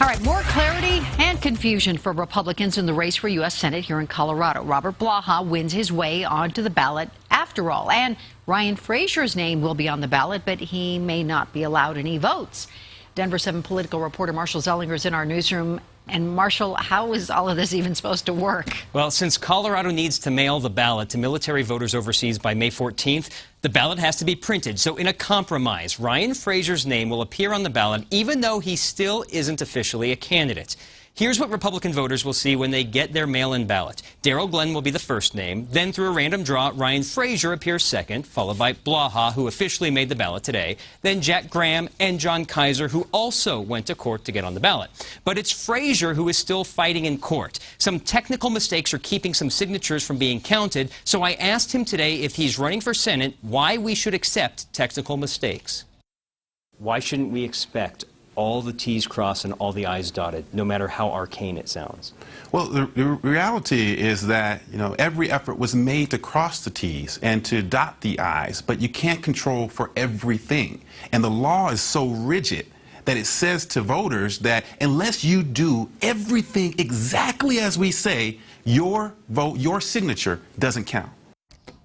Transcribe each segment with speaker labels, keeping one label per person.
Speaker 1: All right, more clarity and confusion for Republicans in the race for U.S. Senate here in Colorado. Robert Blaha wins his way onto the ballot after all. And Ryan Frazier's name will be on the ballot, but he may not be allowed any votes. Denver 7 political reporter Marshall Zelinger is in our newsroom. And Marshall, how is all of this even supposed to work?
Speaker 2: Well, since Colorado needs to mail the ballot to military voters overseas by May 14th, the ballot has to be printed. So in a compromise, Ryan Frazier's name will appear on the ballot even though he still isn't officially a candidate. Here's what Republican voters will see when they get their mail-in ballot. Darrell Glenn will be the first name. Then, through a random draw, Ryan Frazier appears second, followed by Blaha, who officially made the ballot today. Then Jack Graham and John Kaiser, who also went to court to get on the ballot. But it's Frazier who is still fighting in court. Some technical mistakes are keeping some signatures from being counted, so I asked him today if he's running for Senate, why we should accept technical mistakes. Why shouldn't we expect all the T's crossed and all the I's dotted, no matter how arcane it sounds?
Speaker 3: Well, the reality is that, every effort was made to cross the T's and to dot the I's, but you can't control for everything. And the law is so rigid that it says to voters that unless you do everything exactly as we say, your vote, your signature doesn't count.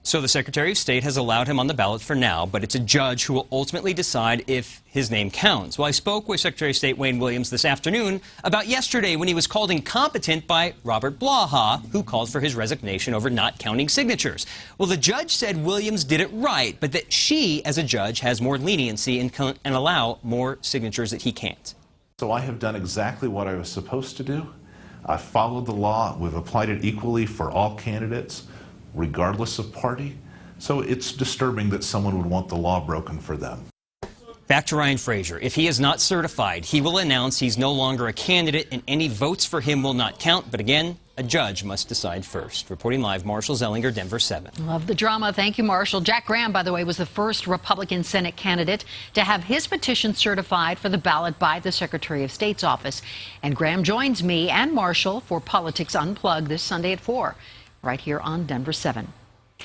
Speaker 2: So the Secretary of State has allowed him on the ballot for now, but it's a judge who will ultimately decide if his name counts. Well, I spoke with Secretary of State Wayne Williams this afternoon about yesterday when he was called incompetent by Robert Blaha, who called for his resignation over not counting signatures. Well, the judge said Williams did it right, but that she, as a judge, has more leniency and allow more signatures that he can't.
Speaker 4: So I have done exactly what I was supposed to do. I followed the law. We've applied it equally for all candidates, regardless of party. So it's disturbing that someone would want the law broken for them.
Speaker 2: Back to Ryan Frazier. If he is not certified, he will announce he's no longer a candidate and any votes for him will not count. But again, a judge must decide first. Reporting live, Marshall Zelinger, Denver 7.
Speaker 1: Love the drama. Thank you, Marshall. Jack Graham, by the way, was the first Republican Senate candidate to have his petition certified for the ballot by the Secretary of State's office. And Graham joins me and Marshall for Politics Unplugged this Sunday at 4, right here on Denver 7.